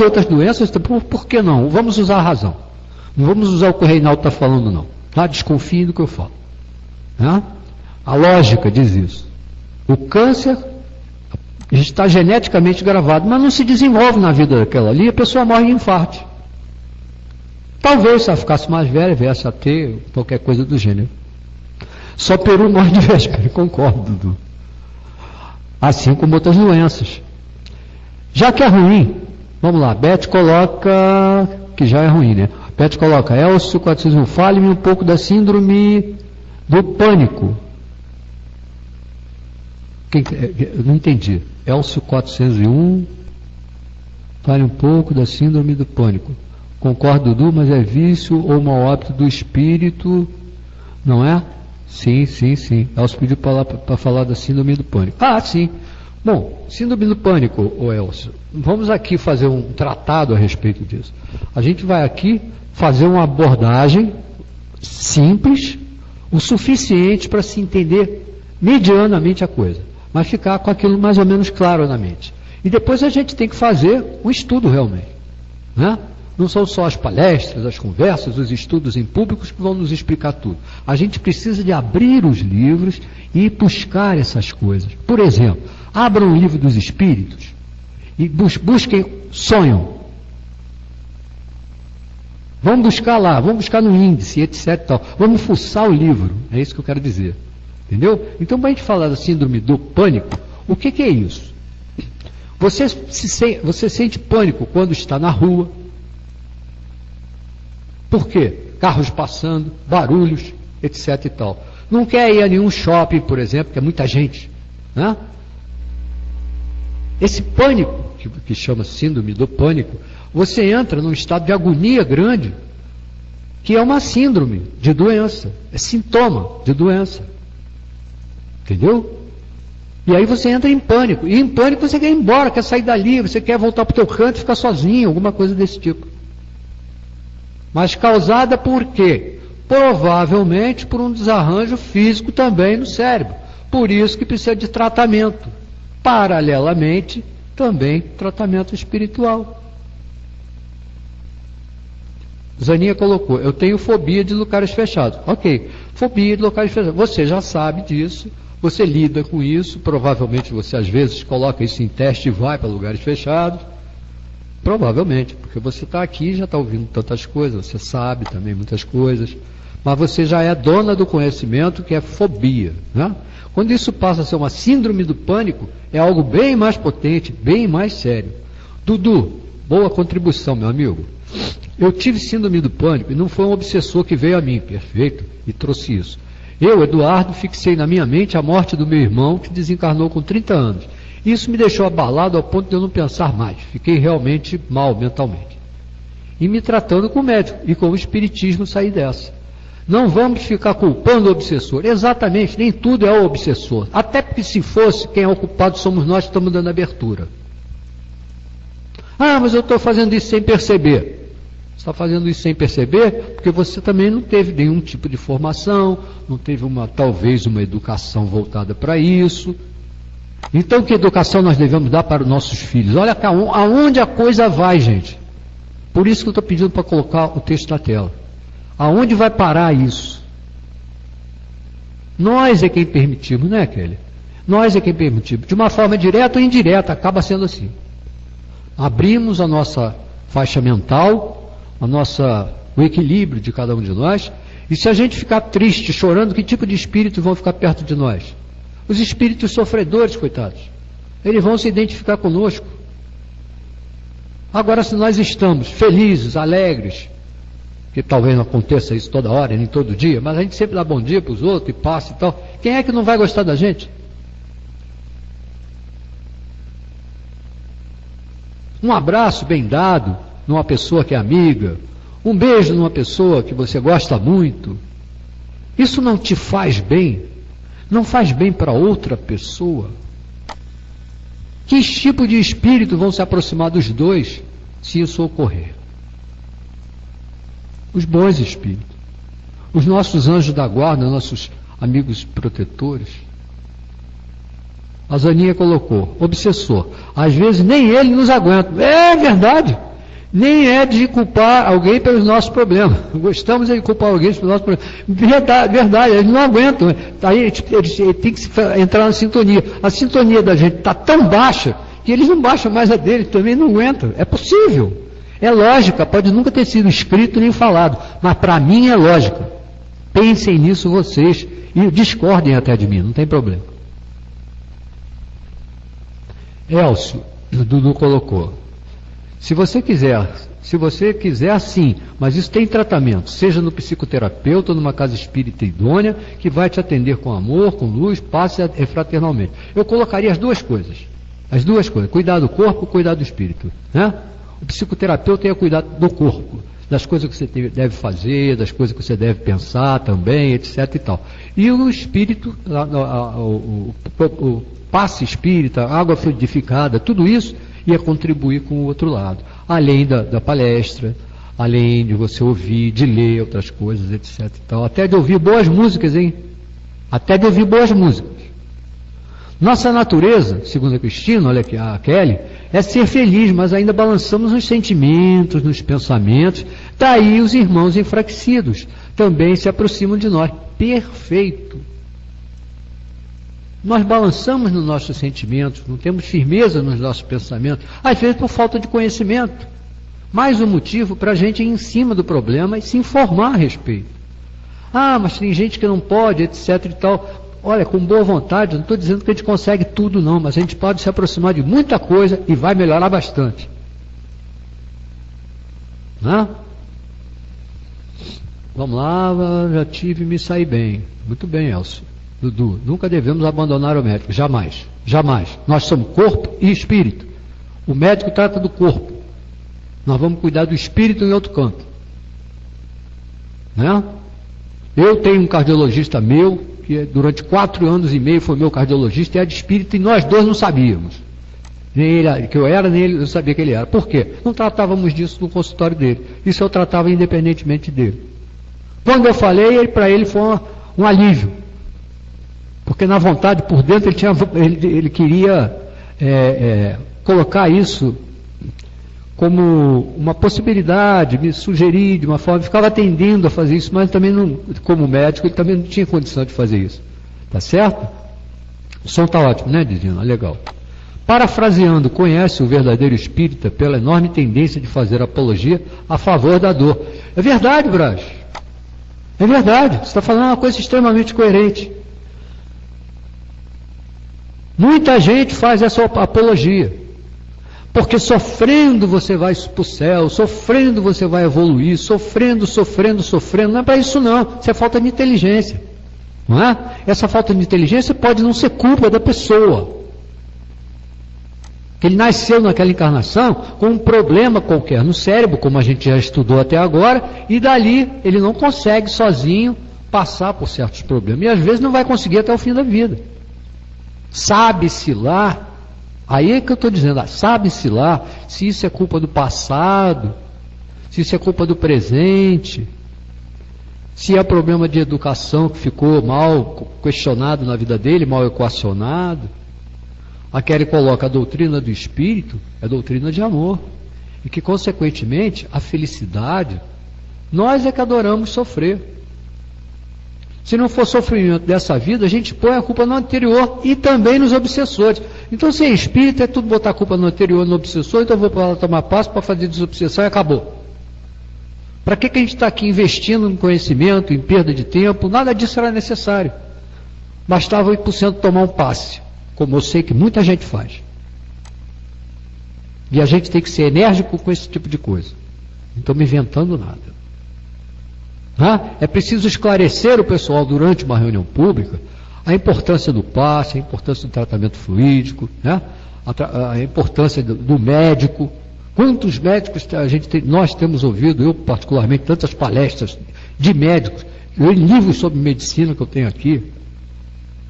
outras doenças, por que não? Vamos usar a razão. Não vamos usar o que o Reinaldo está falando, não. Tá? Desconfie do que eu falo. Né? A lógica diz isso. O câncer está geneticamente gravado, mas não se desenvolve na vida daquela ali, a pessoa morre de infarto. Talvez, se ela ficasse mais velha, viesse a ter qualquer coisa do gênero. Só Peru morre de véspera, concordo, Dudu. Assim como outras doenças. Já que é ruim, vamos lá, Beth coloca, que já é ruim, né? Beth coloca, Elcio 401, fale-me um pouco da síndrome do pânico. Eu não entendi. Elcio 401, fale um pouco da síndrome do pânico. Concordo, Dudu, mas é vício ou mau hábito do espírito, não é? Sim. Elcio pediu para falar da síndrome do pânico. Ah, sim. Bom, síndrome do pânico, Elcio, vamos aqui fazer um tratado a respeito disso. A gente vai aqui fazer uma abordagem simples, o suficiente para se entender medianamente a coisa, mas ficar com aquilo mais ou menos claro na mente. E depois a gente tem que fazer um estudo realmente, né? Não são só as palestras, as conversas, os estudos em públicos que vão nos explicar tudo. A gente precisa de abrir os livros e buscar essas coisas. Por exemplo, abram o livro dos Espíritos e busquem sonho. Vamos buscar lá, vamos buscar no índice, etc. E tal. Vamos fuçar o livro, é isso que eu quero dizer. Entendeu? Então, para a gente falar da síndrome do pânico, o que é isso? Você sente pânico quando está na rua. Por quê? Carros passando, barulhos, etc. e tal. Não quer ir a nenhum shopping, por exemplo, que é muita gente. Né? Esse pânico, que chama síndrome do pânico, você entra num estado de agonia grande, que é uma síndrome de doença, é sintoma de doença. Entendeu? E aí você entra em pânico. E em pânico você quer ir embora, quer sair dali, você quer voltar para o teu canto e ficar sozinho, alguma coisa desse tipo. Mas causada por quê? Provavelmente por um desarranjo físico também no cérebro. Por isso que precisa de tratamento. Paralelamente, também tratamento espiritual. Zaninha colocou, eu tenho fobia de lugares fechados. Ok, fobia de locais fechados. Você já sabe disso, você lida com isso, provavelmente você às vezes coloca isso em teste e vai para lugares fechados. Provavelmente, porque você está aqui e já está ouvindo tantas coisas, você sabe também muitas coisas, mas você já é dona do conhecimento que é fobia. Né? Quando isso passa a ser uma síndrome do pânico, é algo bem mais potente, bem mais sério. Dudu, boa contribuição, meu amigo. Eu tive síndrome do pânico e não foi um obsessor que veio a mim, perfeito, e trouxe isso. Eu, Eduardo, fixei na minha mente a morte do meu irmão, que desencarnou com 30 anos. Isso me deixou abalado ao ponto de eu não pensar mais. Fiquei realmente mal mentalmente. E me tratando com o médico e com o espiritismo saí dessa. Não vamos ficar culpando o obsessor. Exatamente, nem tudo é o obsessor. Até porque se fosse, quem é o culpado somos nós que estamos dando abertura. Ah, mas eu estou fazendo isso sem perceber. Você está fazendo isso sem perceber porque você também não teve nenhum tipo de formação, não teve talvez uma educação voltada para isso. Então, que educação nós devemos dar para os nossos filhos? Olha aonde a coisa vai, gente. Por isso que eu estou pedindo para colocar o texto na tela. Aonde vai parar isso? Nós é quem permitimos, não é, Kelly? Nós é quem permitimos. De uma forma direta ou indireta, acaba sendo assim. Abrimos a nossa faixa mental, o equilíbrio de cada um de nós, e se a gente ficar triste, chorando, que tipo de espíritos vão ficar perto de nós? Os espíritos sofredores, coitados. Eles vão se identificar conosco. Agora, se nós estamos felizes, alegres, que talvez não aconteça isso toda hora, nem todo dia, mas a gente sempre dá bom dia para os outros e passa e tal, quem é que não vai gostar da gente? Um abraço bem dado numa pessoa que é amiga, um beijo numa pessoa que você gosta muito, isso não te faz bem? Não faz bem para outra pessoa? Que tipo de espírito vão se aproximar dos dois se isso ocorrer? Os bons espíritos, os nossos anjos da guarda, nossos amigos protetores. A Zaninha colocou, obsessor, às vezes nem ele nos aguenta. É verdade, nem é de culpar alguém pelos nossos problemas. Gostamos de culpar alguém pelos nossos problemas. Verdade, eles não aguentam. Aí eles têm que entrar na sintonia. A sintonia da gente está tão baixa que eles não baixam mais a dele, também não aguentam. É possível. É lógica, pode nunca ter sido escrito nem falado, mas para mim é lógica. Pensem nisso vocês e discordem até de mim, não tem problema. Elcio, Dudu colocou, se você quiser sim, mas isso tem tratamento, seja no psicoterapeuta ou numa casa espírita idônea, que vai te atender com amor, com luz, passe fraternalmente. Eu colocaria as duas coisas, cuidar do corpo, cuidar do espírito, né? O psicoterapeuta ia cuidar do corpo, das coisas que você deve fazer, das coisas que você deve pensar também, etc. e tal. E o espírito, o passe espírita, água fluidificada, tudo isso ia contribuir com o outro lado. Além da palestra, além de você ouvir, de ler outras coisas, etc. e tal. Até de ouvir boas músicas, hein? Até de ouvir boas músicas. Nossa natureza, segundo a Cristina, olha aqui, a Kelly, é ser feliz, mas ainda balançamos nos sentimentos, nos pensamentos. Daí os irmãos enfraquecidos também se aproximam de nós. Perfeito. Nós balançamos nos nossos sentimentos, não temos firmeza nos nossos pensamentos, às vezes por falta de conhecimento. Mais um motivo para a gente ir em cima do problema e se informar a respeito. Ah, mas tem gente que não pode, etc. e tal. Olha, com boa vontade, não estou dizendo que a gente consegue tudo não, mas a gente pode se aproximar de muita coisa e vai melhorar bastante. Né? Vamos lá, já tive e me saí bem. Muito bem, Elcio. Dudu, nunca devemos abandonar o médico, jamais, jamais. Nós somos corpo e espírito. O médico trata do corpo. Nós vamos cuidar do espírito em outro canto. Né? Eu tenho um cardiologista meu, que durante 4 anos e meio foi meu cardiologista, e é de espírito, e nós dois não sabíamos. Nem ele, que eu era, nem ele, eu sabia que ele era. Por quê? Não tratávamos disso no consultório dele. Isso eu tratava independentemente dele. Quando eu falei, para ele foi um alívio. Porque na vontade, por dentro, ele queria colocar isso como uma possibilidade, me sugerir de uma forma, ficava tendendo a fazer isso, mas também não, como médico, ele também não tinha condição de fazer isso. Tá certo? O som está ótimo, né, Didina? Legal. Parafraseando, conhece o verdadeiro espírita pela enorme tendência de fazer apologia a favor da dor. É verdade, Brás. É verdade. Você está falando uma coisa extremamente coerente. Muita gente faz essa apologia. Porque sofrendo você vai para o céu, sofrendo você vai evoluir, sofrendo. Não é para isso não. Isso é falta de inteligência. Não é? Essa falta de inteligência pode não ser culpa da pessoa. Que ele nasceu naquela encarnação com um problema qualquer no cérebro, como a gente já estudou até agora, e dali ele não consegue sozinho passar por certos problemas. E às vezes não vai conseguir até o fim da vida. Sabe-se lá, aí é que eu estou dizendo, sabe-se lá se isso é culpa do passado, se isso é culpa do presente, se é problema de educação que ficou mal questionado na vida dele, mal equacionado. Aqui ele coloca a doutrina do Espírito, é doutrina de amor, e que consequentemente a felicidade, nós é que adoramos sofrer. Se não for sofrimento dessa vida, a gente põe a culpa no anterior e também nos obsessores. Então, se é espírito, é tudo botar a culpa no anterior e no obsessor, então eu vou para lá tomar passo para fazer desobsessão e acabou. Para que a gente está aqui investindo em conhecimento, em perda de tempo? Nada disso era necessário. Bastava 8% tomar um passe, como eu sei que muita gente faz. E a gente tem que ser enérgico com esse tipo de coisa. Não estou me inventando nada. É preciso esclarecer o pessoal durante uma reunião pública a importância do passe, a importância do tratamento fluídico, a importância do médico. Quantos médicos nós temos ouvido, eu particularmente, tantas palestras de médicos, eu em livros sobre medicina que eu tenho aqui,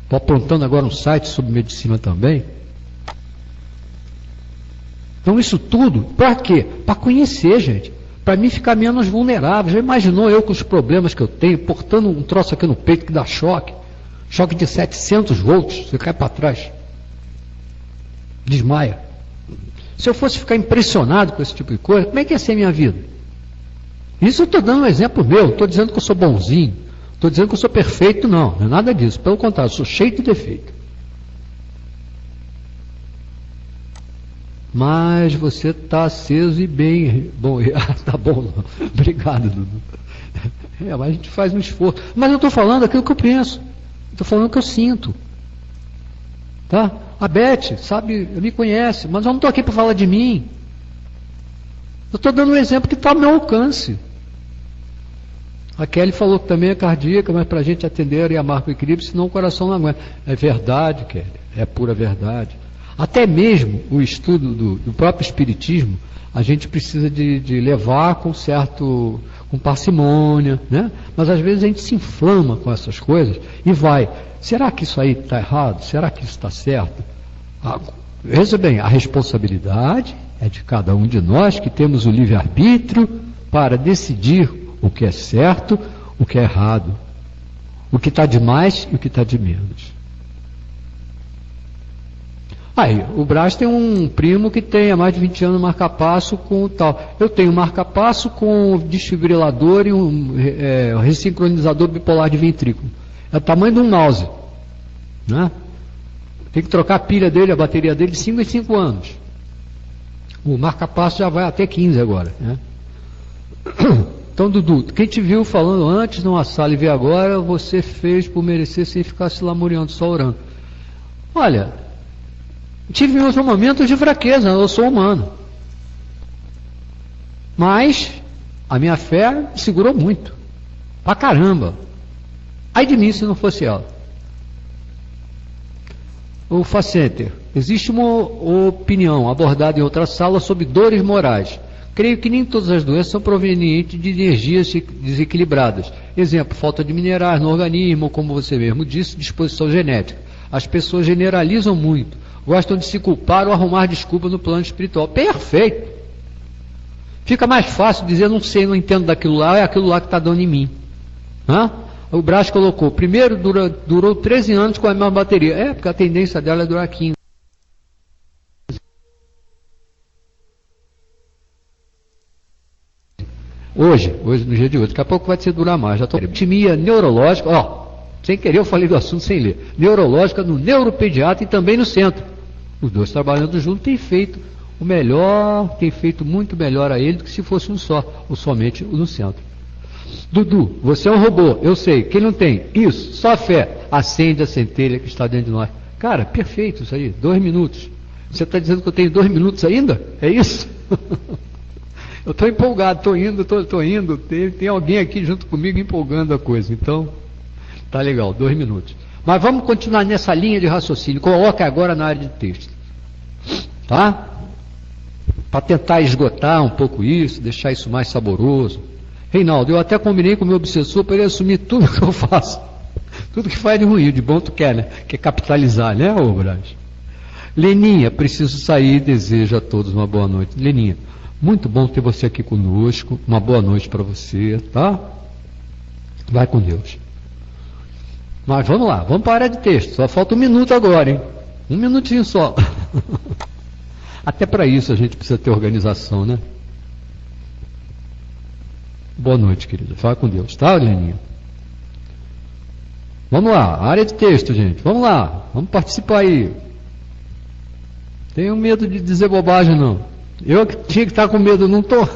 estou aprontando agora um site sobre medicina também. Então isso tudo, para quê? Para conhecer, gente. Para mim ficar menos vulnerável. Já imaginou eu com os problemas que eu tenho, portando um troço aqui no peito que dá choque? Choque de 700 volts, você cai para trás. Desmaia. Se eu fosse ficar impressionado com esse tipo de coisa, como é que ia ser a minha vida? Isso eu estou dando um exemplo meu, estou dizendo que eu sou bonzinho, estou dizendo que eu sou perfeito, não é nada disso. Pelo contrário, eu sou cheio de defeito. Mas você está aceso e bem. Bom, tá bom, obrigado, Dudu. Mas a gente faz um esforço. Mas eu estou falando aquilo que eu penso. Estou falando o que eu sinto. Tá? A Beth, sabe, me conhece, mas eu não estou aqui para falar de mim. Eu estou dando um exemplo que está ao meu alcance. A Kelly falou que também é cardíaca, mas para a gente atender e amar com equilíbrio, senão o coração não aguenta. É verdade, Kelly, é pura verdade. Até mesmo o estudo do próprio Espiritismo, a gente precisa de levar com parcimônia, né? Mas às vezes a gente se inflama com essas coisas e vai. Será que isso aí está errado? Será que isso está certo? Veja bem, a responsabilidade é de cada um de nós que temos o livre-arbítrio para decidir o que é certo, o que é errado, o que está de mais e o que está de menos. Aí, o Brás tem um primo que tem há mais de 20 anos marca-passo com tal. Eu tenho marca-passo com desfibrilador e um ressincronizador bipolar de ventrículo. É o tamanho de um mouse. Né? Tem que trocar a pilha dele, a bateria dele, de 5 em 5 anos. O marca-passo já vai até 15 agora. Né? Então, Dudu, quem te viu falando antes numa sala e vê agora, você fez por merecer sem ficar se lamuriando, só orando. Olha, tive meus momentos de fraqueza, eu sou humano. Mas a minha fé me segurou muito. Pra caramba. Ai de mim se não fosse ela. O Facenter. Existe uma opinião abordada em outra sala sobre dores morais. Creio que nem todas as doenças são provenientes de energias desequilibradas. Exemplo, falta de minerais no organismo, ou como você mesmo disse, disposição genética. As pessoas generalizam muito. Gostam de se culpar ou arrumar desculpa no plano espiritual. Perfeito. Fica mais fácil dizer, não sei, não entendo daquilo lá, é aquilo lá que está dando em mim. O Brás colocou, primeiro durou 13 anos com a mesma bateria. Porque a tendência dela é durar 15. Hoje, no dia de hoje, daqui a pouco vai durar mais. Já estou arritmia neurológica, sem querer eu falei do assunto sem ler. Neurológica no neuropediatra e também no centro. Os dois trabalhando juntos têm feito o melhor, tem feito muito melhor a ele do que se fosse um só, ou somente o no centro. Dudu, você é um robô, eu sei. Quem não tem? Isso, só fé. Acende a centelha que está dentro de nós. Cara, perfeito isso aí, 2 minutos. Você está dizendo que eu tenho 2 minutos ainda? É isso? Eu estou empolgado, estou indo. Tem alguém aqui junto comigo empolgando a coisa. Então, tá legal, 2 minutos. Mas vamos continuar nessa linha de raciocínio. Coloca agora na área de texto. tá? Para tentar esgotar um pouco isso, deixar isso mais saboroso. Reinaldo, eu até combinei com o meu obsessor para ele assumir tudo que eu faço. Tudo que faz de ruim, de bom tu quer, né? Quer capitalizar, né, ô Braz? Leninha, preciso sair, desejo a todos uma boa noite. Leninha, muito bom ter você aqui conosco, uma boa noite para você, tá? Vai com Deus. Mas vamos lá, vamos para a área de texto, só falta 1 minuto agora, hein? 1 minutinho só. Até para isso a gente precisa ter organização, né? Boa noite, querida. Fala com Deus, tá, Leninha? Vamos lá, área de texto, gente. Vamos lá, vamos participar aí. Tenho medo de dizer bobagem, não. Eu que tinha que estar com medo, não estou.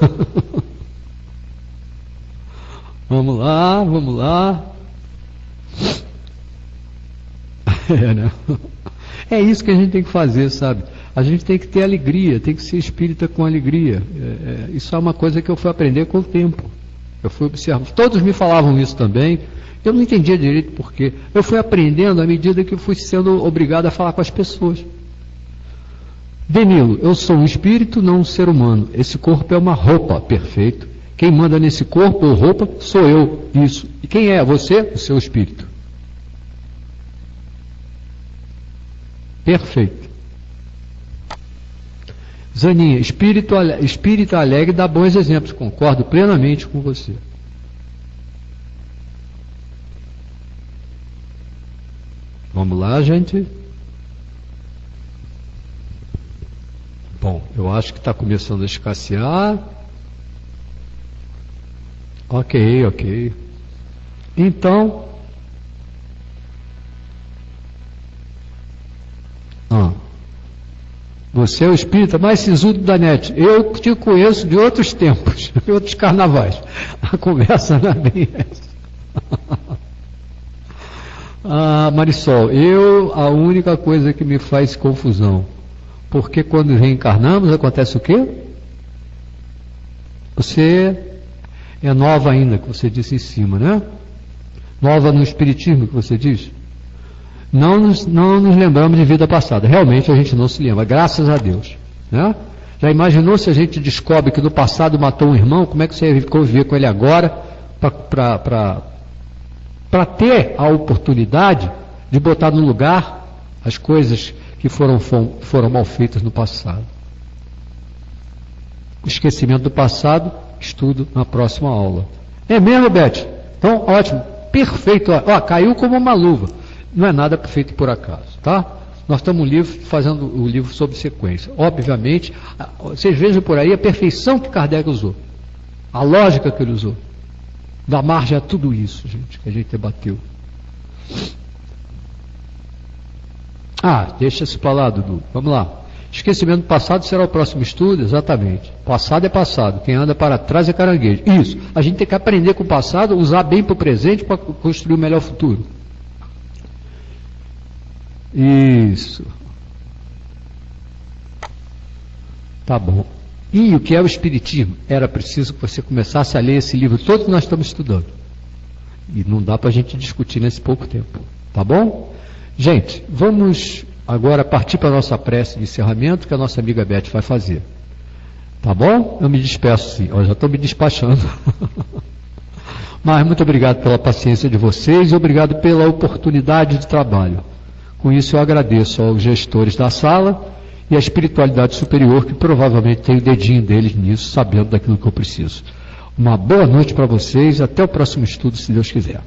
Vamos lá, vamos lá. Né? É isso que a gente tem que fazer, sabe? A gente tem que ter alegria, tem que ser espírita com alegria. Isso é uma coisa que eu fui aprender com o tempo. Eu fui observando. Todos me falavam isso também. Eu não entendia direito por quê. Eu fui aprendendo à medida que eu fui sendo obrigado a falar com as pessoas. Danilo, eu sou um espírito, não um ser humano. Esse corpo é uma roupa, perfeito. Quem manda nesse corpo ou roupa sou eu, isso. E quem é você? O seu espírito. Perfeito. Zaninha, espírita alegre dá bons exemplos. Concordo plenamente com você. Vamos lá, gente. Bom, eu acho que está começando a escassear. Ok. Então, você é o espírita mais sisudo da net. Eu te conheço de outros tempos, de outros carnavais. A conversa não é bem essa. Marisol, a única coisa que me faz confusão, porque quando reencarnamos acontece o quê? Você é nova ainda, que você disse em cima, né? Nova no espiritismo, que você diz? Não nos lembramos de vida passada. Realmente a gente não se lembra, graças a Deus, né? Já imaginou se a gente descobre que no passado matou um irmão? Como é que você ia conviver com ele agora para ter a oportunidade de botar no lugar as coisas que foram mal feitas no passado? O esquecimento do passado, estudo na próxima aula. É mesmo, Beth? Então, ótimo, perfeito. Ó, caiu como uma luva. Não é nada feito por acaso, tá? Nós estamos fazendo o livro sob sequência. Obviamente, vocês vejam por aí a perfeição que Kardec usou, a lógica que ele usou, dá margem a tudo isso, gente, que a gente debateu. Deixa-se para lá, Dudu. Vamos lá. Esquecimento do passado será o próximo estudo? Exatamente. Passado é passado. Quem anda para trás é caranguejo. Isso. A gente tem que aprender com o passado, usar bem para o presente para construir o melhor futuro. Isso. Tá bom. E o que é o Espiritismo? Era preciso que você começasse a ler esse livro todo que nós estamos estudando. E não dá para a gente discutir nesse pouco tempo. Tá bom? Gente, vamos agora partir para a nossa prece de encerramento que a nossa amiga Beth vai fazer. Tá bom? Eu me despeço sim. Eu já estou me despachando. Mas muito obrigado pela paciência de vocês e obrigado pela oportunidade de trabalho. Com isso eu agradeço aos gestores da sala e à espiritualidade superior, que provavelmente tem o dedinho deles nisso, sabendo daquilo que eu preciso. Uma boa noite para vocês, até o próximo estudo, se Deus quiser.